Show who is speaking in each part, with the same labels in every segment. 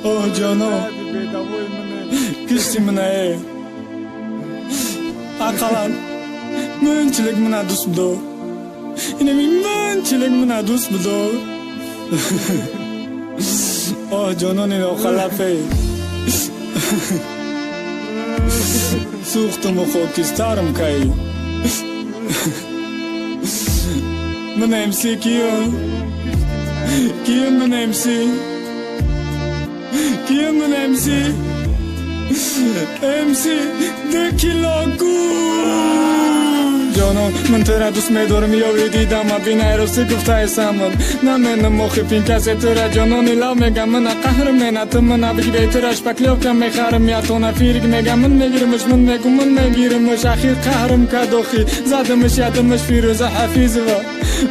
Speaker 1: اوه جانو kishti mina akalan munchilik mina do'st budo inami munchilik mina do'st budo oh jononi oqalafe suxtum xokistarim kai mina emsi kim mina emsi kim mina emsi MC de kilogu جانان من ترا دوست می‌دارم یا دیدم ببینه رو گفته سامن نمن مخفین کسی ترا جانان لا میگم من قهر منت من بگی بهترش بکلیو کم میخرم یا تو نفیرگ میگم من میگیرمش من میگم من میگیرمش اخیر قهرم کدوخی زدمش یادمش فیروز حفیظ و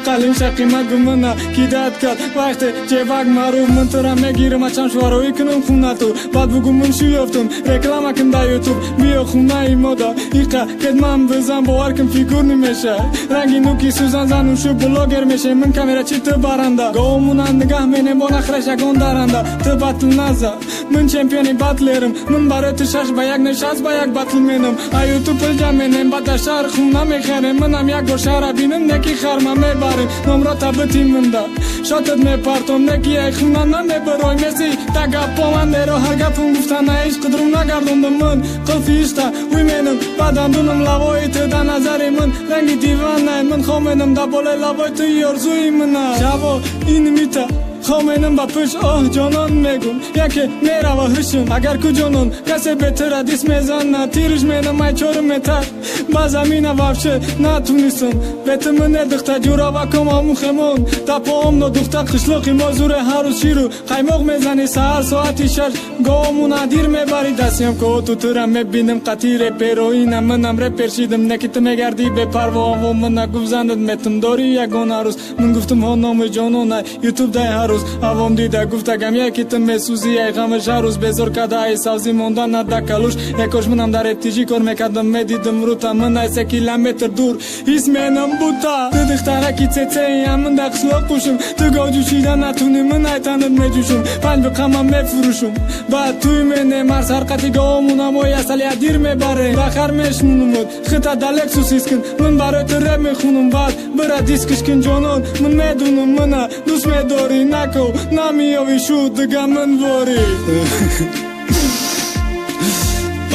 Speaker 1: قلم شقی مگم من کی داد کرد وقتی جواب مارو من ترا میگیرم چند شوارو کنم خونه تو بعد بگم من شیفتم رکلام کم در یوتیوب بیا خونه مودا ایقا کد من بزن باور کم فیگور نمیشه رنگی نوکی سوزن زنون شو بلاگر میشه من کامیرا چی تو بارنده گامونن نگاه مینم با نخرش اگون دارنده تو بطل نزه من چمپیونی بطلرم من برای تو شش با یک نشست با یک بطل مینم ایو تو پلجا مینم با در شهر خونه میخرم منم یک بار شهر بینم نکی خرمه میبرم نمرا تبتی منده شاتت میپرتم نکی ای خونه نمیبروی مسی تگا پامن درو هر گفم گفتن ایش قدرم نگردوندم من قلفیشتا وی مینم بعدم دونم لوای تو در نظر من رنگی دیوانه من خامنم در بالای لوای تو یارزوی منه شبا این میته خامنم با پش آه جانان میگم یکی میره و هرشم اگر کو جانان کسی بهتره دیس میزنه تیرش مینم ای چورم میتر با زمینه وفشه نتونیستم بیتم ندخته جورا و کم همون خمون تا پاهم ندخته قشلقی مازور هر روز شیرو قیماق میزنی سهر ساعتی شش گامون دیر میبری دستیم که تو ترم میبینم قطیر پیروینم منم ره پرشیدم نکیت میگردی به پروا و من نگفت زندت میتم داری یگان هر روز من گفتم ها نام جانانه یوتیوب دای هر روز اوام دیده گفتگم یکی تم میسوزی ای غمش هر روز بزار کده ای سازی موندن نده کلوش یکاش منم در ابتیجی کار میکردم میدیدم رو تا من ای 3 کیلومتر دور هیس مینم بودا تو دخترکی چه ای من در قشلاق پوشم تو گاجوشیدن نتونی من ای تنت میجوشم پنج بقمم میفروشم بعد توی منه مرز حرقتی گامونم و یسلی دیر میبره بخر میشمونم خطا دلکسوسیس کن من برای تو رب میخونم بعد برا دیسکش کن جانان من میدونم من دوست میداری نکو نمیاوی شو دگه من باری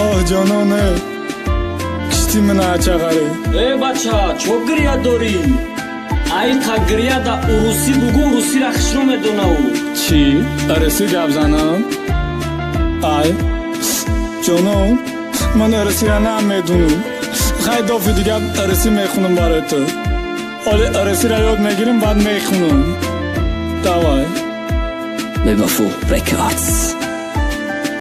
Speaker 1: آه جانانه کشتی من اچغره
Speaker 2: ای بچه چو گریه داری ای تا گریه دا اروسی بگو اروسی را خشنو میدونه
Speaker 1: چی؟ ارسی گب زنم؟ ای جانان من ارسی را نمیدونم خیلی دافی دیگه ارسی میخونم برای تو حالی ارسی را یاد میگیرم بعد میخونم دوای
Speaker 3: Liverpool Records.